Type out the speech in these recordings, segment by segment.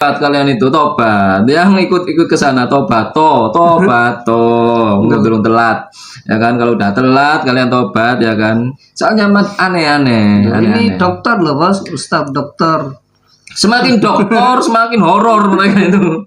kalian itu tobat, yang ikut ke sana tobat nggak belum telat ya kan. Kalau udah telat kalian tobat ya kan, soalnya aneh-aneh. Ini dokter loh bos, ustadz dokter. Semakin dokter semakin horor mereka itu.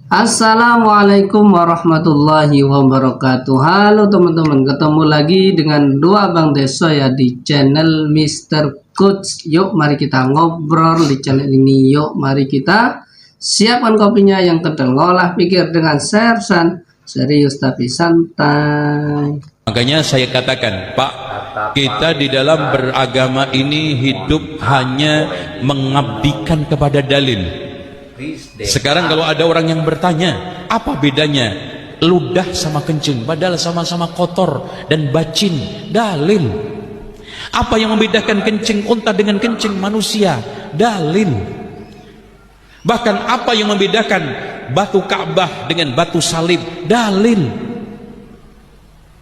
Assalamualaikum warahmatullahi wabarakatuh. Halo teman-teman, ketemu lagi dengan dua Bang Deso ya di channel Mr. Coach. Yuk mari kita ngobrol di channel ini. Yuk mari kita siapkan kopinya yang kental, ngolah pikir dengan sersan, serius tapi santai. Makanya saya katakan, Pak, kita di dalam beragama ini hidup hanya mengabdikan kepada dalil. Sekarang kalau ada orang yang bertanya, apa bedanya ludah sama kencing? Padahal sama-sama kotor dan bacin. Dalil. Apa yang membedakan kencing unta dengan kencing manusia? Dalil. Bahkan apa yang membedakan batu Ka'bah dengan batu salib? Dalil.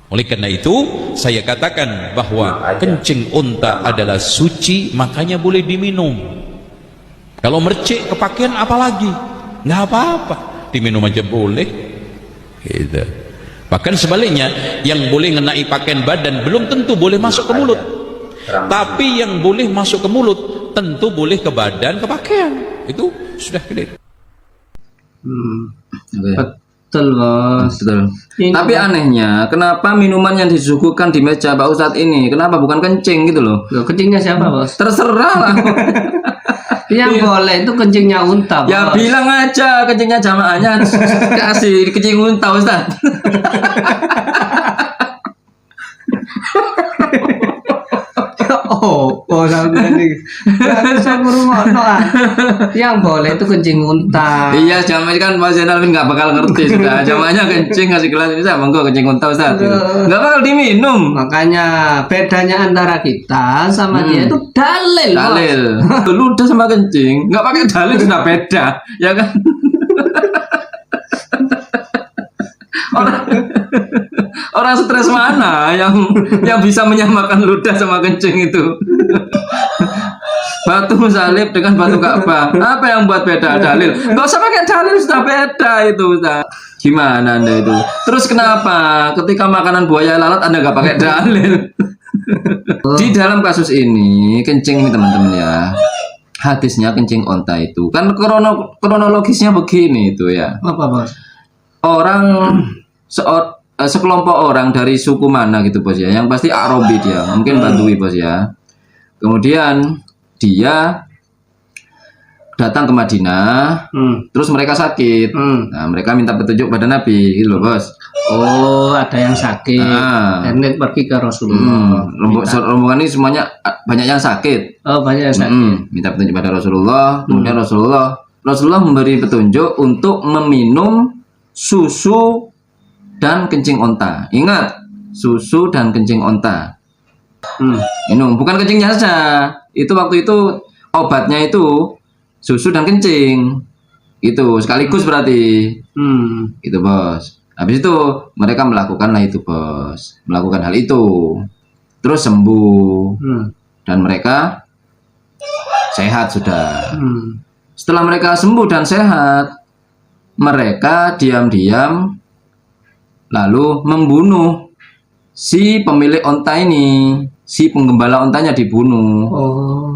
Oleh karena itu saya katakan bahwa kencing unta adalah suci, makanya boleh diminum. Kalau mercik ke pakaian apalagi, nggak apa-apa, diminum aja boleh gitu. Bahkan sebaliknya, yang boleh ngenai pakaian badan belum tentu boleh masuk ke mulut, tapi yang boleh masuk ke mulut tentu boleh ke badan, ke pakaian. Itu sudah clear. Betul bos. Betul. Tapi anehnya, kenapa minuman yang disuguhkan di meja Pak Ustadz ini, kenapa bukan kencing gitu loh? Loh, kencingnya siapa bos? Terserah lah. Yang boleh itu kencingnya unta bos. Ya bilang aja kencingnya jamaahnya kasih kencing unta Ustaz. Sampai ini bisa ngurungono ah. Yang boleh itu kencing unta. Iya, jamaah kan Pak Zainal nggak bakal ngerti sudah. Jamaahnya kencing kasih gelas ini saya monggo kencing unta Ustaz. Nggak bakal diminum. Makanya bedanya antara kita sama dia itu dalil. Dalil. Ludah sama kencing nggak pakai dalil sudah beda, ya kan? Orang stres mana yang bisa menyamakan ludah sama kencing itu? Batu salib dengan batu Ka'bah, apa yang buat beda? Dalil. Nggak usah pakai dalil sudah beda itu Ustaz. Gimana Anda itu? Terus kenapa ketika makanan buaya lalat Anda nggak pakai dalil? Di dalam kasus ini kencing nih teman-teman ya, hadisnya kencing onta itu kan kronologisnya begini itu ya. Apa bos? Orang sekelompok orang dari suku mana gitu bos ya, yang pasti Arabi dia, mungkin Badui bos ya. Kemudian dia datang ke Madinah, terus mereka sakit. Nah, mereka minta petunjuk pada Nabi gitu loh bos. Oh, ada yang sakit. Dan pergi ke Rasulullah. Rombongan ini semuanya banyak yang sakit. Oh, banyak yang sakit. Minta petunjuk pada Rasulullah. Kemudian Rasulullah memberi petunjuk untuk meminum susu dan kencing onta. Ingat, susu dan kencing onta. Minum, bukan kencingnya saja. Itu waktu itu obatnya itu susu dan kencing. Itu sekaligus berarti. Itu bos. Habis itu mereka melakukanlah itu bos. Melakukan hal itu. Terus sembuh. Dan mereka sehat sudah. Setelah mereka sembuh dan sehat, mereka diam-diam lalu membunuh si pemilik onta ini, si penggembala ontanya dibunuh.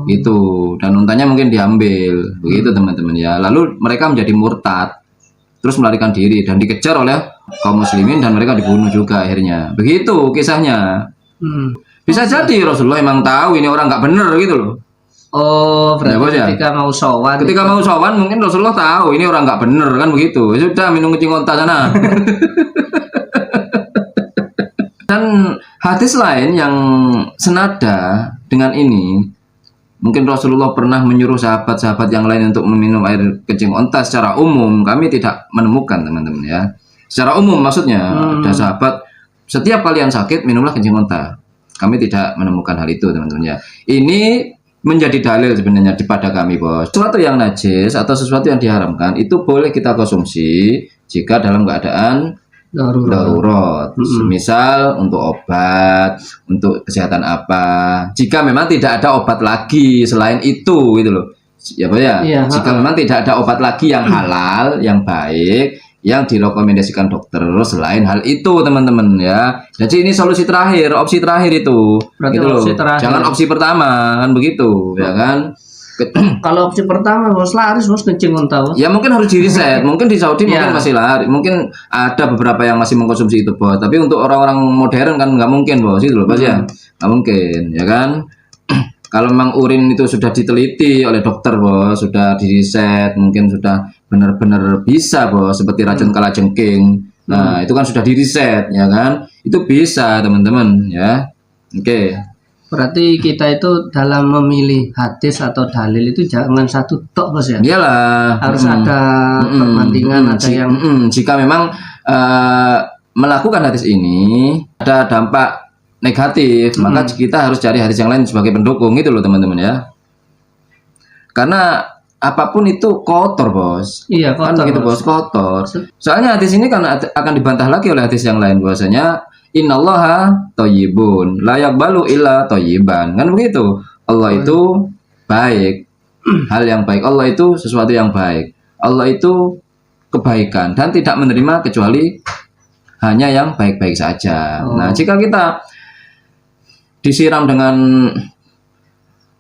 Itu, dan ontanya mungkin diambil, begitu teman-teman ya. Lalu mereka menjadi murtad, terus melarikan diri dan dikejar oleh kaum muslimin dan mereka dibunuh juga akhirnya. Begitu kisahnya. Bisa jadi Rasulullah emang tahu ini orang nggak bener gitu loh. Oh, berarti ya, ketika mau sowan. Ketika mau sowan mungkin Rasulullah tahu ini orang nggak bener kan begitu. Ya sudah minum kencing onta sana. Dan hadis lain yang senada dengan ini, mungkin Rasulullah pernah menyuruh sahabat-sahabat yang lain untuk meminum air kencing onta secara umum. Kami tidak menemukan teman-teman ya. Secara umum maksudnya ada sahabat setiap kalian sakit minumlah kencing onta. Kami tidak menemukan hal itu teman-teman ya. Ini menjadi dalil sebenarnya pada kami bos. Sesuatu yang najis atau sesuatu yang diharamkan itu boleh kita konsumsi jika dalam keadaan darurat. Semisal untuk obat, untuk kesehatan apa. Jika memang tidak ada obat lagi selain itu gitu loh. Ya, Pak ya. Iya, Jika memang tidak ada obat lagi yang halal, yang baik, yang direkomendasikan dokter selain hal itu, teman-teman ya. Jadi ini solusi terakhir, opsi terakhir itu. Berarti Gitu loh. opsi terakhir. Jangan opsi pertama kan begitu, ya kan? Kalau opsi pertama bos laris bos kencing unta bos. Ya mungkin harus di riset. Mungkin di Saudi mungkin Ya. masih lari. Mungkin ada beberapa yang masih mengkonsumsi itu, Bos. Tapi untuk orang-orang modern kan nggak mungkin, Bos. Itu loh, Bos ya. Nggak mungkin, ya kan? Kalau memang urin itu sudah diteliti oleh dokter, Bos, sudah diriset, mungkin sudah benar-benar bisa, Bos, seperti racun kalajengking. Nah, itu kan sudah diriset, ya kan? Itu bisa, teman-teman, ya. Oke. Berarti kita itu dalam memilih hadis atau dalil itu jangan satu tok bos ya. Iyalah. Harus ada perbandingan, ada yang jika memang melakukan hadis ini ada dampak negatif, maka kita harus cari hadis yang lain sebagai pendukung itu loh, teman-teman ya. Karena apapun itu kotor, Bos. iya Kan kotor begitu, Bos, kotor. Soalnya hadis ini kan akan dibantah lagi oleh hadis yang lain, bahwasanya innallaha thayyibun la yaqbalu illa thayyiban. Kan begitu. Allah itu baik. Hal yang baik. Allah itu sesuatu yang baik. Allah itu kebaikan dan tidak menerima kecuali hanya yang baik-baik saja. Nah, jika kita disiram dengan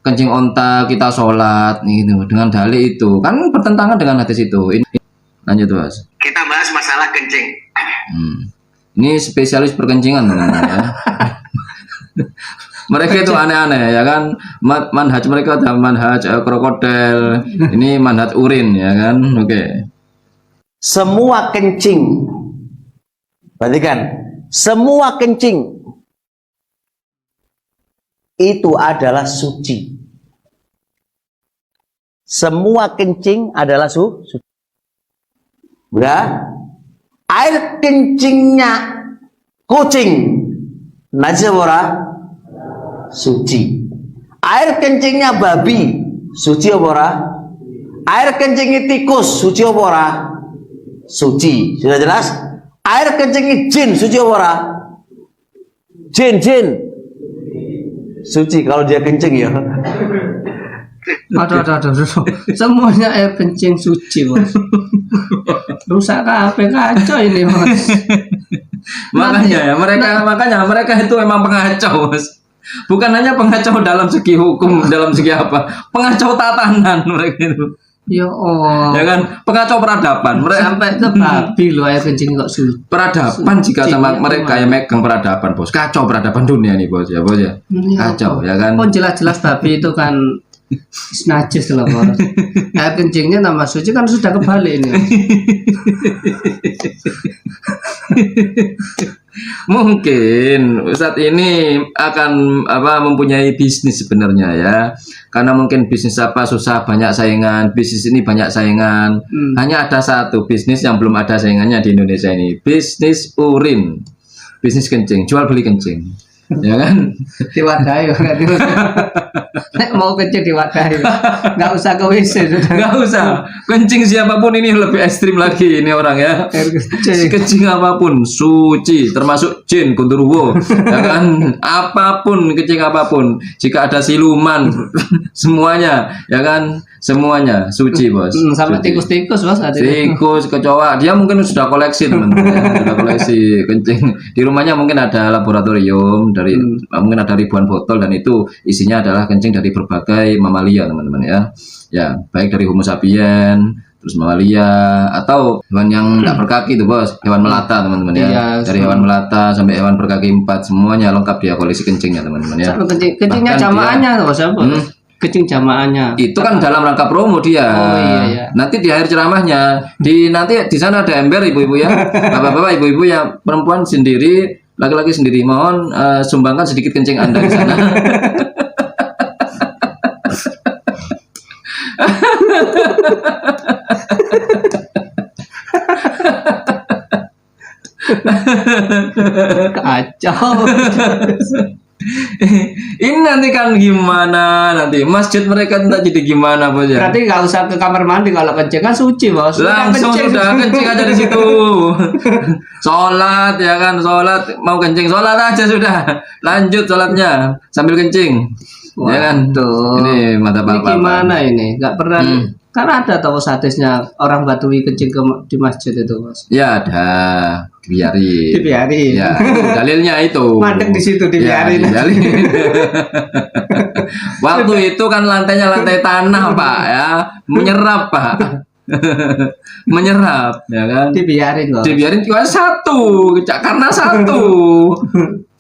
kencing onta, kita sholat gitu dengan dalil itu kan bertentangan dengan hadis itu. Ini, lanjut, Bos. Kita bahas masalah kencing. Ini spesialis perkencingan, teman-teman ya. Mereka itu aneh-aneh ya kan. Manhaj mereka ada manhaj krokodil, ini manhaj urin ya kan. Oke. Semua kencing, perhatikan, semua kencing itu adalah suci. Semua kencing adalah suci. Udah? Air kencingnya kucing najis ora? Suci. Air kencingnya babi suci ora? Air kencingnya tikus suci ora? Suci. Sudah jelas? Air kencingnya jin suci ora? Jin suci kalau dia kencing ya. aduh. Semuanya air kencing suci bos. Rusak apa kacau ini bos. makanya mereka itu memang pengacau, Mas. Bukan hanya pengacau dalam segi hukum, dalam segi apa? Pengacau tatanan mereka itu. Ya Allah. Ya kan? Pengacau peradaban. Mereka Sampai ke babi loh air kencing kok suci. peradaban jika sama Suci, mereka yang megang peradaban, Bos. Kacau peradaban dunia nih, Bos ya, Bos ya. Kacau ya kan. Oh jelas-jelas babi itu kan najis loh bos. Air kencingnya nama suci kan sudah kebalik ini. Mungkin Ustadz ini akan mempunyai bisnis sebenarnya ya. Karena mungkin bisnis apa susah, banyak saingan. Bisnis ini banyak saingan. Hanya ada satu bisnis yang belum ada saingannya di Indonesia ini. Bisnis urin. Bisnis kencing, jual beli kencing. Ya kan? Diwadahi berarti. Nek mau kencing diwadahi. Enggak usah ke WC sudah. Nggak usah. Kencing siapapun ini lebih ekstrim lagi ini orang ya. Air kencing. Kencing apapun suci, termasuk jin, gundurwo, ya kan? Apapun, kencing apapun. Jika ada siluman, semuanya, ya kan? Semuanya suci, Bos. Sampai Suci. tikus-tikus bos ada. Tikus, kecoa, dia mungkin sudah koleksi, teman-teman. Ya. Sudah koleksi kencing. Di rumahnya mungkin ada laboratorium dari mungkin ada ribuan botol dan itu isinya adalah kencing dari berbagai mamalia, teman-teman ya. Ya, baik dari Homo sapien, terus mamalia atau hewan yang tidak berkaki itu, Bos. Hewan melata, teman-teman ya. Iya, Dari hewan melata sampai hewan berkaki 4 semuanya lengkap dia koleksi kencingnya, teman-teman ya. Sampai kencingnya Bahkan jamaahnya bos apa? Kencing jamaahnya. Itu kan dalam rangka promo dia. Oh, iya. Nanti di akhir ceramahnya, nanti di sana ada ember ibu-ibu ya, bapak-bapak, ibu-ibu yang perempuan sendiri, laki-laki sendiri. Mohon sumbangkan sedikit kencing Anda di sana. Kacau. Ini nanti kan gimana nanti masjid mereka entah jadi gimana bos ya. Berarti nggak usah ke kamar mandi kalau kencing kan suci bos. Langsung sudah kencing aja di situ. Sholat ya kan, sholat mau kencing sholat aja sudah. Lanjut sholatnya sambil kencing. Ya kan. Waduh. Ini mata Ini bapak. gimana ini? Nggak pernah. Kan ada tahu hadisnya orang Badui kencing di masjid itu bos. Ya ada, dibiarin. Dibiarin. Ya, itu dalilnya itu. Mandek di situ dibiarin. Ya, dibiarin. Waktu itu kan lantainya lantai tanah pak ya, menyerap pak, menyerap ya kan. Dibiarin bos. Dibiarin cuma satu, karena satu.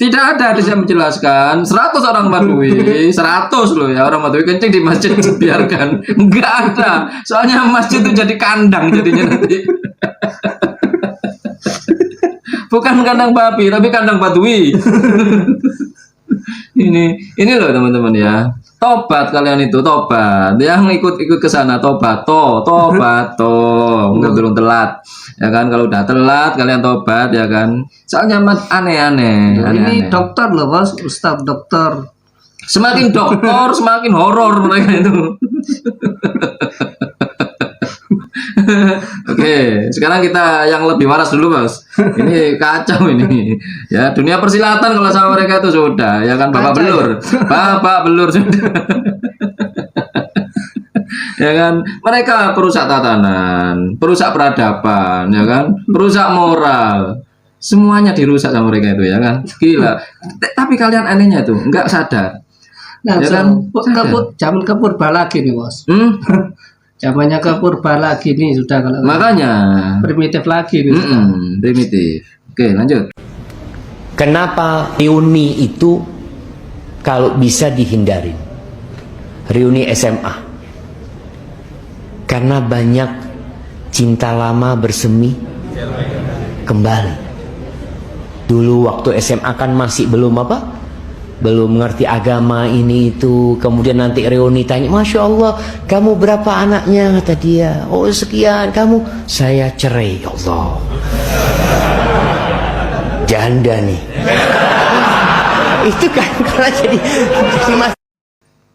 Tidak ada hadis yang menjelaskan 100 orang Badui, 100 loh ya orang Badui kencing di masjid dibiarkan. Enggak ada. Soalnya masjid itu jadi kandang jadinya nanti. Bukan kandang babi, tapi kandang Badui. Ini loh teman-teman ya. Tobat kalian itu, tobat. Yang ikut-ikut ke sana tobat belum telat. Ya kan kalau udah telat kalian tobat ya kan. Soalnya aneh-aneh. Ini dokter loh bos, Ustaz dokter. Semakin dokter semakin horor mereka itu. Oke, sekarang kita yang lebih waras dulu, Bos. Ini kacau ini. Ya, dunia persilatan kalau sama mereka itu sudah, ya kan Bapak belur. Bapak belur sudah. Ya kan, mereka perusak tatanan, perusak peradaban, ya kan, perusak moral. Semuanya dirusak sama mereka itu, ya kan. Gila. Tapi kalian anehnya tuh, enggak sadar. Nah, Ya kan? zaman ke purba lagi nih bos. Zamannya ke purba lagi nih sudah kalau Makanya primitif lagi nih. primitif. Oke, lanjut. Kenapa reuni itu kalau bisa dihindarin? Reuni SMA. Karena banyak cinta lama bersemi kembali. Dulu waktu SMA kan masih belum belum mengerti agama ini itu. Kemudian nanti reuni tanya, Masya Allah kamu berapa anaknya? Kata dia, oh sekian. Kamu? Saya cerai. Ya Allah, janda nih. Itu kan kalau jadi mas.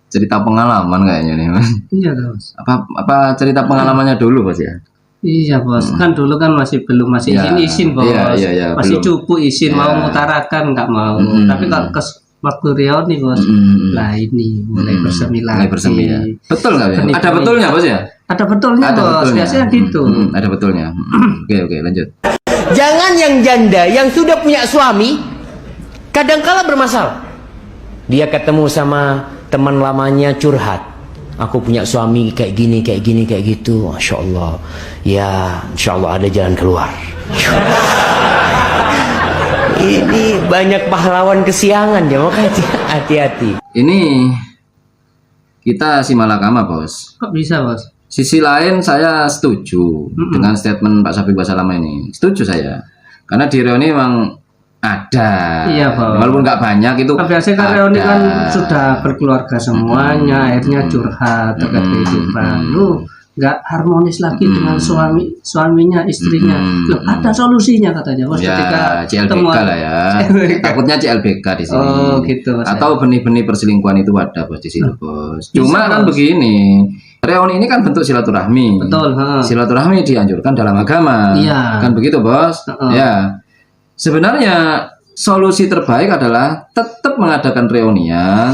Cerita pengalaman kayaknya nih, Mas. Iya bos. Apa cerita pengalamannya dulu, Bos ya? Iya bos. Kan dulu kan masih Ya, izin bos. iya, masih belum. cupu izin mau Ya. mutarakan nggak mau. Tapi kalau ke waktu reuni bos, lah ini mulai bersemi lagi. Mulai bersemi ya. Betul nggak ya? Benih-benih. Ada betulnya, Bos ya? Ada betulnya Ada bos. betulnya. Biasanya gitu. Ada betulnya. Oke, lanjut. Jangan yang janda yang sudah punya suami kadangkala bermasalah. Dia ketemu sama teman lamanya curhat. Aku punya suami kayak gini, kayak gini, kayak gitu. Masya Allah. Ya, insya Allah ada jalan keluar. Ini banyak pahlawan kesiangan ya, makanya hati-hati. Ini kita si malakama, Bos. Kok bisa bos? Sisi lain saya setuju dengan statement Pak Syafiq Basalamah ini. Setuju saya. Karena di reuni memang ada. Iya, Bos. Walaupun nggak banyak itu. Kan biasanya kan ada. reuni kan sudah berkeluarga semuanya, akhirnya curhat terkait kehidupan. Lu nggak harmonis lagi dengan suaminya, istrinya. Loh, ada solusinya katanya bos Ya, ketika CLBK temuan. lah ya. Takutnya CLBK di sini. Oh, gitu, Mas. Atau benih-benih perselingkuhan itu ada, Bos, di situ, Bos. Cuma kan Bos. begini. Reuni ini kan bentuk silaturahmi. Betul, ha. Silaturahmi dianjurkan dalam agama. Iya. Kan begitu, Bos? Ya. Sebenarnya solusi terbaik adalah tetap mengadakan reunian,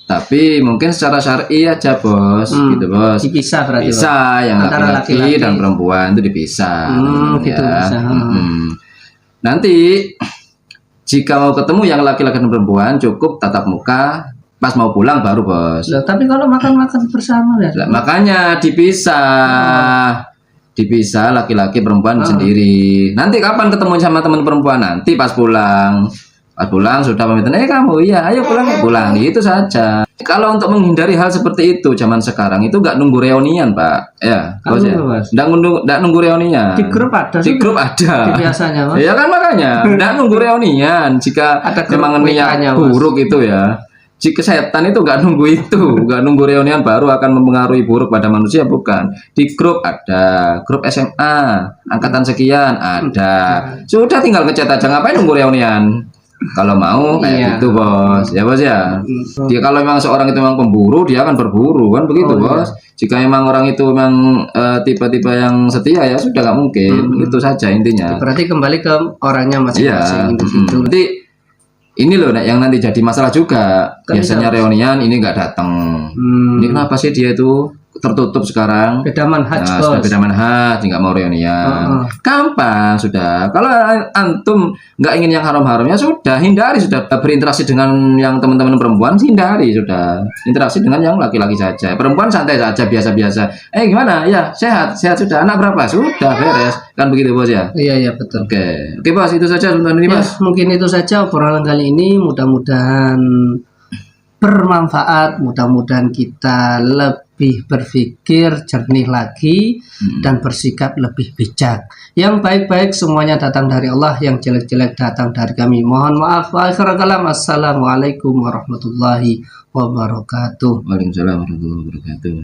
tapi mungkin secara syar'i aja, Bos. Gitu, Bos. Dipisah berarti bos. Bisa, yang Antara laki-laki laki-laki. dan perempuan itu dipisah. Gitu, bisa. Nanti jika mau ketemu yang laki-laki dan perempuan cukup tatap muka, pas mau pulang baru, Bos. Loh, tapi kalau makan-makan bersama ya Lah, makanya dipisah. Dipisah laki-laki perempuan sendiri. Nanti kapan ketemu sama teman perempuan? Nanti pas pulang. Pas pulang sudah pamitan, kamu iya, ayo pulang, itu saja. Kalau untuk menghindari hal seperti itu zaman sekarang itu nggak nunggu reunian, Pak. Ya, Nggak Bos ya. nunggu, Mas. Nggak nunggu reunian. Di grup ada Di sih. grup ada. biasanya bos. Ya kan makanya nggak nunggu reunian jika Ada grup memang WA-nya, niat Mas. buruk itu ya. Jika setan itu nggak nunggu itu, nggak nunggu reunian baru akan mempengaruhi buruk pada manusia, bukan. Di grup ada, grup SMA, angkatan sekian ada. Sudah tinggal ngechat aja, ngapain nunggu reunian? Kalau mau kayak Iya. gitu bos, ya bos ya. Dia kalau memang seorang itu memang pemburu, dia akan berburu kan begitu Oh, bos. Jika memang orang itu memang tipe-tipe yang setia ya sudah nggak mungkin. Itu saja intinya. Berarti kembali ke orangnya Iya. masing-masing individu. Nanti ini loh Nek, yang nanti jadi masalah juga. Kan Biasanya reunian ini nggak datang. Ini kenapa sih dia itu tertutup sekarang? Beda manhaj Nah, bos. sudah beda manhaj, nggak mau reunian. Gampang sudah. Kalau antum nggak ingin yang haram-haram ya sudah hindari, sudah berinteraksi dengan yang teman-teman perempuan, hindari sudah. Interaksi dengan yang laki-laki saja. Perempuan santai saja, biasa-biasa. Gimana? Ya sehat, sehat sudah. Anak berapa? Sudah beres. Kan begitu bos ya. Iya betul. Oke bos, itu saja untuk ini Ya, bos. mungkin itu saja obrolan kali ini. Mudah-mudahan bermanfaat. Mudah-mudahan kita lebih berpikir jernih lagi dan bersikap lebih bijak. Yang baik-baik semuanya datang dari Allah, yang jelek-jelek datang dari kami. Mohon maaf. Akhir kalam. Assalamualaikum warahmatullahi wabarakatuh. Waalaikumsalam warahmatullahi wabarakatuh.